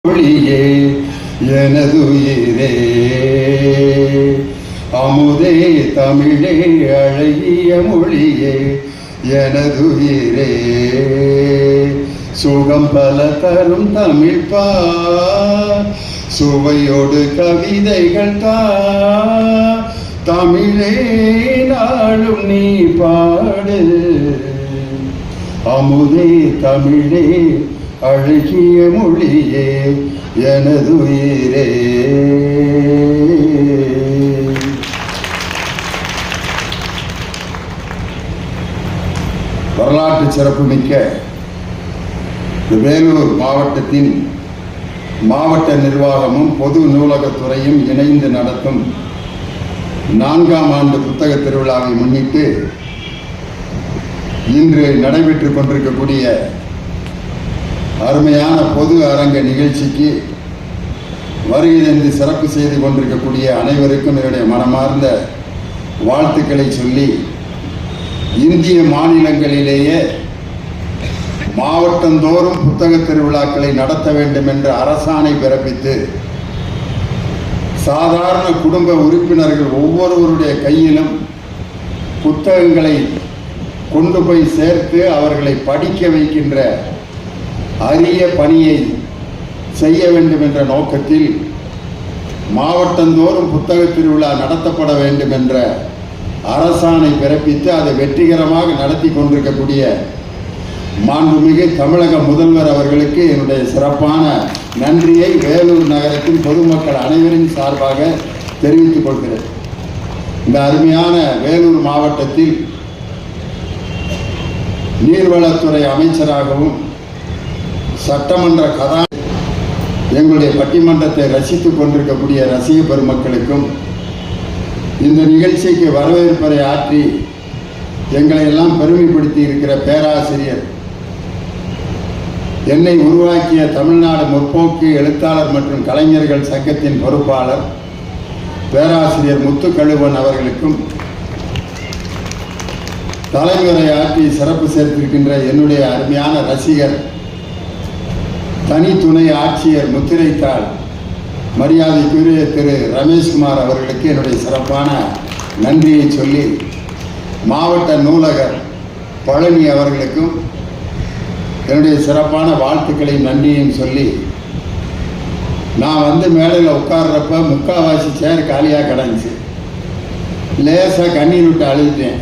மொழியே எனதுயிரே அமுதே தமிழே அழகிய மொழியே எனதுயிரே சுகம் பல தரும் தமிழ் சுவையோடு கவிதைகள் தமிழே நாளும் நீ பாடு அமுதே தமிழே அழகிய மொழியே எனதுயிரே. வரலாற்று சிறப்புமிக்க வேலூர் மாவட்டத்தின் மாவட்ட நிர்வாகமும் பொது நூலகத்துறையும் இணைந்து நடத்தும் 4ஆம் ஆண்டு புத்தக திருவிழாவை முன்னிட்டு இன்று நடைபெற்றுக் கொண்டிருக்கக்கூடிய அருமையான பொது அரங்க நிகழ்ச்சிக்கு வருகை தந்து சிறப்பு செய்து கொண்டிருக்கக்கூடிய அனைவருக்கும் என்னுடைய மனமார்ந்த வாழ்த்துக்களை சொல்லி, இந்திய மாநிலங்களிலேயே மாவட்டந்தோறும் புத்தக திருவிழாக்களை நடத்த வேண்டும் என்று அரசாணை பிறப்பித்து சாதாரண குடும்ப உறுப்பினர்கள் ஒவ்வொருவருடைய கையிலும் புத்தகங்களை கொண்டு போய் சேர்த்து அவர்களை படிக்க வைக்கின்ற அரிய பணியை செய்ய வேண்டும் என்ற நோக்கத்தில் மாவட்டந்தோறும் புத்தக திருவிழா நடத்தப்பட வேண்டும் என்ற அரசாணை பிறப்பித்து அதை வெற்றிகரமாக நடத்தி கொண்டிருக்கக்கூடிய மாண்புமிகு தமிழக முதல்வர் அவர்களுக்கு என்னுடைய சிறப்பான நன்றியை வேலூர் நகரத்தின் பொதுமக்கள் அனைவரின் சார்பாக தெரிவித்துக் கொள்கிறேன். இந்த அருமையான வேலூர் மாவட்டத்தில் நீர்வளத்துறை அமைச்சராகவும் சட்டமன்ற எங்களுடைய பட்டிமன்றத்தை ரசித்துக் கொண்டிருக்கக்கூடிய ரசிக பெருமக்களுக்கும் இந்த நிகழ்ச்சிக்கு வரவேற்புரை ஆற்றி எங்களை எல்லாம் பெருமைப்படுத்தி இருக்கிற பேராசிரியர், என்னை உருவாக்கிய தமிழ்நாடு முற்போக்கு எழுத்தாளர் மற்றும் கலைஞர்கள் சங்கத்தின் பொறுப்பாளர் பேராசிரியர் முத்துக்கழுவன் அவர்களுக்கும், தலைமுறை ஆற்றி சிறப்பு சேர்த்திருக்கின்ற என்னுடைய அருமையான ரசிகர் தனித்துணை ஆட்சியர் முத்திரைத்தாள் மரியாதைக்குரிய திரு ரமேஷ்குமார் அவர்களுக்கு என்னுடைய சிறப்பான நன்றியை சொல்லி, மாவட்ட நூலகர் பழனி அவர்களுக்கும் என்னுடைய சிறப்பான வாழ்த்துக்களையும் நன்றியையும் சொல்லி, நான் வந்து மேடையில் உட்கார்றப்ப முக்கால்வாசி சேர் காலியாக கிடந்துச்சு. லேசாக கண்ணீர் விட்டு அழுதுட்டேன்.